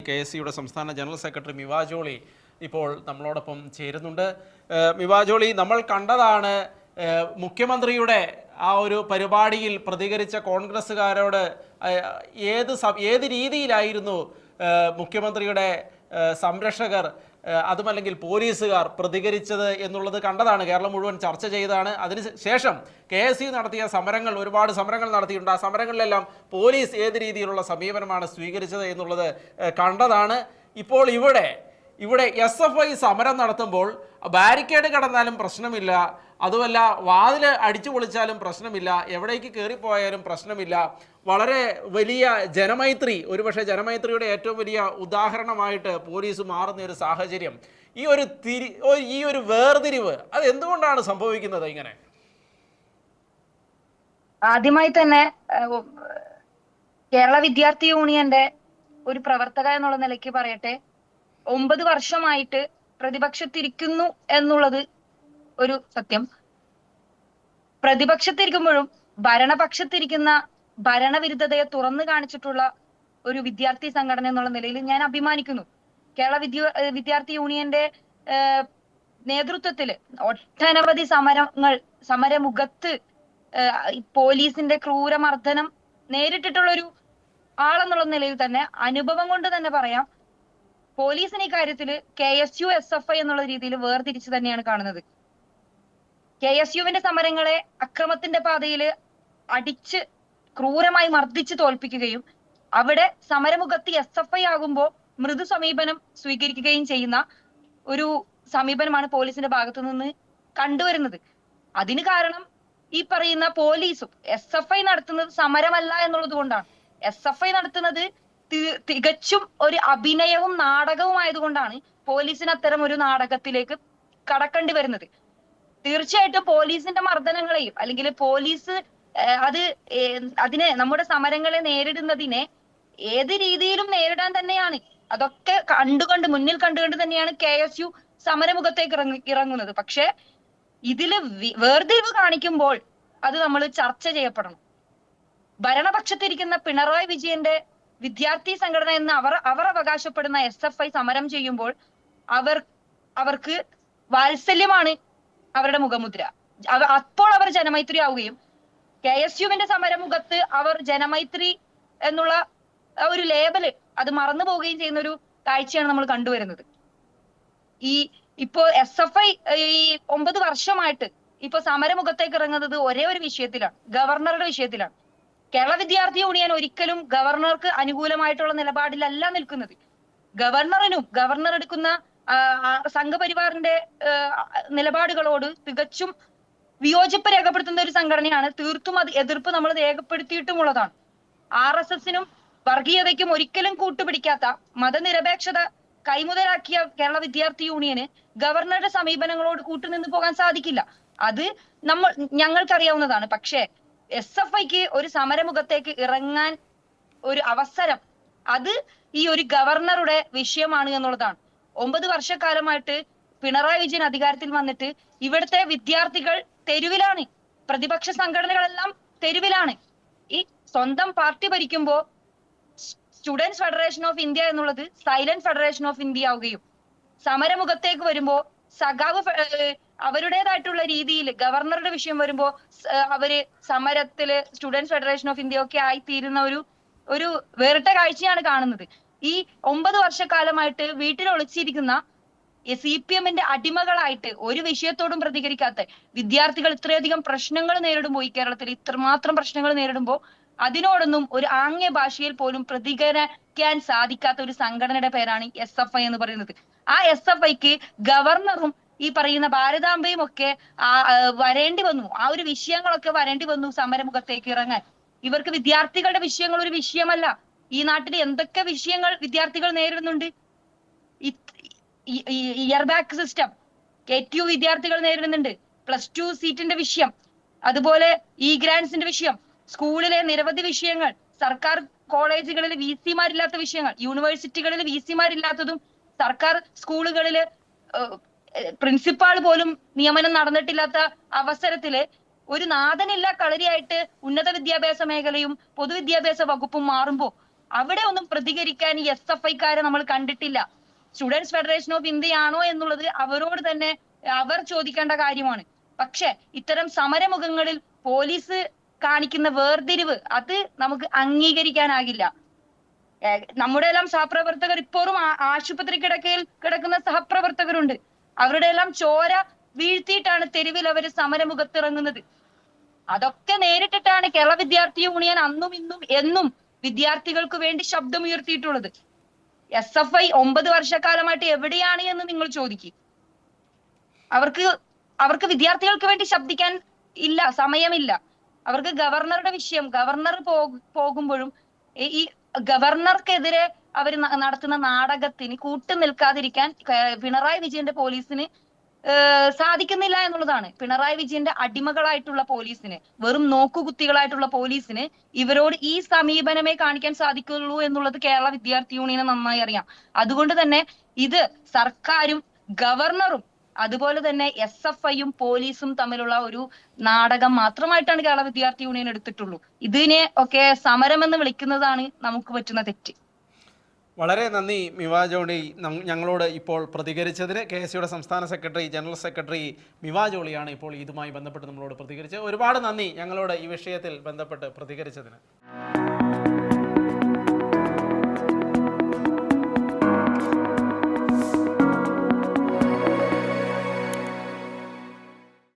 KSCയുടെ സംസ്ഥാന general secretary മിവാ Jolly ഇപ്പോൾ നമ്മളോടൊപ്പം ചേരുന്നുണ്ട്. മിവാ ജോളി, നമ്മൾ കണ്ടതാണ് മുഖ്യമന്ത്രിയുടെ ആ ഒരു പരിപാടിയിൽ പ്രതികരിച്ച കോൺഗ്രസ്സുകാരോട് ഏത് രീതിയിലായിരുന്നു മുഖ്യമന്ത്രിയുടെ സംരക്ഷകർ അതുമല്ലെങ്കിൽ പോലീസുകാർ പ്രതികരിച്ചത് എന്നുള്ളത് കണ്ടതാണ്. കേരളം മുഴുവൻ ചർച്ച ചെയ്തതാണ്. അതിനുശേഷം KSC നടത്തിയ സമരങ്ങൾ, ഒരുപാട് സമരങ്ങൾ നടത്തിയിട്ടുണ്ട്. ആ സമരങ്ങളിലെല്ലാം പോലീസ് ഏത് രീതിയിലുള്ള സമീപനമാണ് സ്വീകരിച്ചത് എന്നുള്ളത് കണ്ടതാണ്. ഇപ്പോൾ ഇവിടെ SFI സമരം നടത്തുമ്പോൾ ബാരിക്കേഡ് കടന്നാലും പ്രശ്നമില്ല, അതുമല്ല വാതിൽ അടിച്ചു പൊളിച്ചാലും പ്രശ്നമില്ല, എവിടേക്ക് കയറിപ്പോയാലും പ്രശ്നമില്ല. വളരെ വലിയ ജനമൈത്രി, ഒരുപക്ഷെ ജനമൈത്രിയുടെ ഏറ്റവും വലിയ ഉദാഹരണമായിട്ട് പോലീസ് മാറുന്ന ഒരു സാഹചര്യം, ഈ ഒരു വേർതിരിവ് അത് എന്തുകൊണ്ടാണ് സംഭവിക്കുന്നത് ഇങ്ങനെ? ആദ്യമായി തന്നെ കേരള വിദ്യാർത്ഥി യൂണിയന്റെ ഒരു പ്രവർത്തക എന്നുള്ള നിലയ്ക്ക് പറയട്ടെ, 9 വർഷമായിട്ട് പ്രതിപക്ഷത്തിരിക്കുന്നു എന്നുള്ളത് ഒരു സത്യം. പ്രതിപക്ഷത്തിരിക്കുമ്പോഴും ഭരണപക്ഷത്തിരിക്കുന്ന ഭരണവിരുദ്ധതയെ തുറന്നു കാണിച്ചിട്ടുള്ള ഒരു വിദ്യാർത്ഥി സംഘടന എന്നുള്ള നിലയിൽ ഞാൻ അഭിമാനിക്കുന്നു. കേരള വിദ്യാർത്ഥി യൂണിയന്റെ നേതൃത്വത്തിൽ ഒട്ടനവധി സമരമുഖത്ത് പോലീസിന്റെ ക്രൂരമർദ്ദനം നേരിട്ടിട്ടുള്ള ഒരു ആളെന്നുള്ള നിലയിൽ തന്നെ അനുഭവം കൊണ്ട് തന്നെ പറയാം, പോലീസിന് ഈ കാര്യത്തിൽ KSU SFI എന്നുള്ള രീതിയിൽ വേർതിരിച്ച് തന്നെയാണ് കാണുന്നത്. KSUവിന്റെ സമരങ്ങളെ അക്രമത്തിന്റെ പാതയിൽ അടിച്ച് ക്രൂരമായി മർദ്ദിച്ച് തോൽപ്പിക്കുകയും അവിടെ സമരമുഖത്ത് SFI ആകുമ്പോൾ മൃദു സമീപനം സ്വീകരിക്കുകയും ചെയ്യുന്ന ഒരു സമീപനമാണ് പോലീസിന്റെ ഭാഗത്തു നിന്ന് കണ്ടുവരുന്നത്. അതിന് കാരണം ഈ പറയുന്ന പോലീസും SFI നടത്തുന്നത് സമരമല്ല എന്നുള്ളത് കൊണ്ടാണ്. SFI നടത്തുന്നത് തികച്ചും ഒരു അഭിനയവും നാടകവും ആയതുകൊണ്ടാണ് പോലീസിന് അത്തരം ഒരു നാടകത്തിലേക്ക് കടക്കേണ്ടി വരുന്നത്. തീർച്ചയായിട്ടും പോലീസിന്റെ മർദ്ദനങ്ങളെയും അല്ലെങ്കിൽ പോലീസ് അതിനെ നമ്മുടെ സമരങ്ങളെ നേരിടുന്നതിനെ ഏത് രീതിയിലും നേരിടാൻ തന്നെയാണ്, അതൊക്കെ മുന്നിൽ കണ്ടുകൊണ്ട് തന്നെയാണ് KSU സമരമുഖത്തേക്ക് ഇറങ്ങുന്നത്. പക്ഷെ ഇതില് വേർതിരിവ് കാണിക്കുമ്പോൾ അത് നമ്മൾ ചർച്ച ചെയ്യപ്പെടണം. ഭരണപക്ഷത്തിരിക്കുന്ന പിണറായി വിജയന്റെ വിദ്യാർത്ഥി സംഘടന എന്ന് അവർ അവകാശപ്പെടുന്ന SFI സമരം ചെയ്യുമ്പോൾ അവർക്ക് വാത്സല്യമാണ് അവരുടെ മുഖമുദ്ര. അപ്പോൾ അവർ ജനമൈത്രി ആവുകയും KSUവിന്റെ സമരമുഖത്ത് അവർ ജനമൈത്രി എന്നുള്ള ഒരു ലേബല് അത് മറന്നു പോവുകയും ചെയ്യുന്ന ഒരു കാഴ്ചയാണ് നമ്മൾ കണ്ടുവരുന്നത്. ഇപ്പോ SFI ഈ 9 വർഷമായിട്ട് ഇപ്പൊ സമരമുഖത്തേക്ക് ഇറങ്ങുന്നത് ഒരേ ഒരു വിഷയത്തിലാണ്, ഗവർണറുടെ വിഷയത്തിലാണ്. കേരള വിദ്യാർത്ഥി യൂണിയൻ ഒരിക്കലും ഗവർണർക്ക് അനുകൂലമായിട്ടുള്ള നിലപാടിലല്ല നിൽക്കുന്നത്. ഗവർണർ എടുക്കുന്ന സംഘപരിവാറിന്റെ നിലപാടുകളോട് തികച്ചും വിയോജിപ്പ് രേഖപ്പെടുത്തുന്ന ഒരു സംഘടനയാണ്. തീർത്തും അത് എതിർപ്പ് നമ്മൾ രേഖപ്പെടുത്തിയിട്ടുമുള്ളതാണ്. RSSനും വർഗീയതയ്ക്കും ഒരിക്കലും കൂട്ടുപിടിക്കാത്ത മതനിരപേക്ഷത കൈമുതലാക്കിയ കേരള വിദ്യാർത്ഥി യൂണിയന് ഗവർണറുടെ സമീപനങ്ങളോട് കൂട്ടുനിന്ന് പോകാൻ സാധിക്കില്ല. അത് ഞങ്ങൾക്കറിയാവുന്നതാണ്. പക്ഷേ SFIക്ക് ഒരു സമരമുഖത്തേക്ക് ഇറങ്ങാൻ ഒരു അവസരം അത് ഈ ഒരു ഗവർണറുടെ വിഷയമാണ് എന്നുള്ളതാണ്. 9 വർഷക്കാലമായിട്ട് പിണറായി വിജയൻ അധികാരത്തിൽ വന്നിട്ട് ഇവിടുത്തെ വിദ്യാർത്ഥികൾ തെരുവിലാണ്, പ്രതിപക്ഷ സംഘടനകളെല്ലാം തെരുവിലാണ്. ഈ സ്വന്തം പാർട്ടി ഭരിക്കുമ്പോ സ്റ്റുഡൻസ് ഫെഡറേഷൻ ഓഫ് ഇന്ത്യ എന്നുള്ളത് സൈലന്റ് ഫെഡറേഷൻ ഓഫ് ഇന്ത്യ ആവുകയും സമരമുഖത്തേക്ക് വരുമ്പോ അവരുടേതായിട്ടുള്ള രീതിയിൽ ഗവർണറുടെ വിഷയം വരുമ്പോ അവര് സമരത്തില് സ്റ്റുഡൻസ് ഫെഡറേഷൻ ഓഫ് ഇന്ത്യ ഒക്കെ ആയി തീരുന്ന ഒരു വേറിട്ട കാഴ്ചയാണ് കാണുന്നത്. ഈ 9 വർഷക്കാലമായിട്ട് വീട്ടിൽ ഒളിച്ചിരിക്കുന്ന CPMന്റെ അടിമകളായിട്ട് ഒരു വിഷയത്തോടും പ്രതികരിക്കാത്ത വിദ്യാർത്ഥികൾ ഇത്രയധികം പ്രശ്നങ്ങൾ നേരിടുമ്പോൾ, ഈ കേരളത്തിൽ ഇത്രമാത്രം പ്രശ്നങ്ങൾ നേരിടുമ്പോൾ അതിനോടൊന്നും ഒരു ആംഗ്യ ഭാഷയിൽ പോലും പ്രതികരിക്കാൻ സാധിക്കാത്ത ഒരു സംഘടനയുടെ പേരാണ് SFI എന്ന് പറയുന്നത്. ആ SFIക്ക് ഗവർണറും ഈ പറയുന്ന ഭാരതാംബയും ഒക്കെ വരേണ്ടി വന്നു, ആ ഒരു വിഷയങ്ങളൊക്കെ വരേണ്ടി വന്നു സമരമുഖത്തേക്ക് ഇറങ്ങാൻ. ഇവർക്ക് വിദ്യാർത്ഥികളുടെ വിഷയങ്ങൾ ഒരു വിഷയമല്ല. ഈ നാട്ടിൽ എന്തൊക്കെ വിഷയങ്ങൾ വിദ്യാർത്ഥികൾ നേരിടുന്നുണ്ട്. ഇയർ ബാക്ക് സിസ്റ്റം KTU വിദ്യാർത്ഥികൾ നേരിടുന്നുണ്ട്, +2 സീറ്റിന്റെ വിഷയം, അതുപോലെ ഗ്രാൻസിന്റെ വിഷയം, സ്കൂളിലെ നിരവധി വിഷയങ്ങൾ, സർക്കാർ കോളേജുകളിൽ VC-മാരില്ലാത്ത വിഷയങ്ങൾ, യൂണിവേഴ്സിറ്റികളിൽ VC-മാരില്ലാത്തതും സർക്കാർ സ്കൂളുകളില് പ്രിൻസിപ്പാൾ പോലും നിയമനം നടന്നിട്ടില്ലാത്ത അവസരത്തില് ഒരു നാഥനില്ല കളരിയായിട്ട് ഉന്നത വിദ്യാഭ്യാസ മേഖലയും പൊതുവിദ്യാഭ്യാസ വകുപ്പും മാറുമ്പോ അവിടെ ഒന്നും പ്രതികരിക്കാൻ ഈ SFIക്കാരെ നമ്മൾ കണ്ടിട്ടില്ല. സ്റ്റുഡൻസ് ഫെഡറേഷൻ ഓഫ് ഇന്ത്യ ആണോ എന്നുള്ളത് അവരോട് തന്നെ അവർ ചോദിക്കേണ്ട കാര്യമാണ്. പക്ഷെ ഇത്തരം സമരമുഖങ്ങളിൽ പോലീസ് കാണിക്കുന്ന വേർതിരിവ് അത് നമുക്ക് അംഗീകരിക്കാനാകില്ല. നമ്മുടെ എല്ലാം സഹപ്രവർത്തകർ ഇപ്പോഴും ആശുപത്രി കിടക്കുന്ന സഹപ്രവർത്തകരുണ്ട്. അവരുടെ എല്ലാം ചോര വീഴ്ത്തിയിട്ടാണ് തെരുവിൽ അവർ സമരമുഖത്തിറങ്ങുന്നത്. അതൊക്കെ നേരിട്ടിട്ടാണ് കേരള വിദ്യാർത്ഥി യൂണിയൻ അന്നും ഇന്നും എന്നും വിദ്യാർത്ഥികൾക്ക് വേണ്ടി ശബ്ദമുയർത്തിയിട്ടുള്ളത്. SFI 9 വർഷക്കാലമായിട്ട് എവിടെയാണ് എന്ന് നിങ്ങൾ ചോദിക്കും. അവർക്ക് വിദ്യാർത്ഥികൾക്ക് വേണ്ടി ശബ്ദിക്കാൻ ഇല്ല, സമയമില്ല. അവർക്ക് ഗവർണറുടെ വിഷയം, ഗവർണർ പോകുമ്പോഴും ഈ ഗവർണർക്കെതിരെ അവർ നടത്തുന്ന നാടകത്തിന് കൂട്ടു നിൽക്കാതിരിക്കാൻ പിണറായി വിജയന്റെ പോലീസിന് സാധിക്കുന്നില്ല എന്നുള്ളതാണ്. പിണറായി വിജയന്റെ അടിമകളായിട്ടുള്ള പോലീസിന്, വെറും നോക്കുകുത്തികളായിട്ടുള്ള പോലീസിന് ഇവരോട് ഈ സമീപനമേ കാണിക്കാൻ സാധിക്കുള്ളൂ എന്നുള്ളത് കേരള വിദ്യാർത്ഥി യൂണിയന് നന്നായി അറിയാം. അതുകൊണ്ട് തന്നെ ഇത് സർക്കാരും ഗവർണറും അതുപോലെ തന്നെ SFIയും പോലീസും തമ്മിലുള്ള ഒരു നാടകം മാത്രമായിട്ടാണ് കേരള വിദ്യാർത്ഥി യൂണിയൻ എടുത്തിട്ടുള്ളൂ. ഇതിനെ ഒക്കെ സമരമെന്ന് വിളിക്കുന്നതാണ് നമുക്ക് പറ്റുന്ന തെറ്റ്. വളരെ നന്ദി മിവ ജോളി, ഞങ്ങളോട് ഇപ്പോൾ പ്രതികരിച്ചതിന്. KSUയുടെ സംസ്ഥാന സെക്രട്ടറി, ജനറൽ സെക്രട്ടറി മിവ ജോളിയാണ് ഇപ്പോൾ ഇതുമായി ബന്ധപ്പെട്ട് നമ്മളോട് പ്രതികരിച്ചത്. ഒരുപാട് നന്ദി ഞങ്ങളോട് ഈ വിഷയത്തിൽ ബന്ധപ്പെട്ട് പ്രതികരിച്ചതിന്.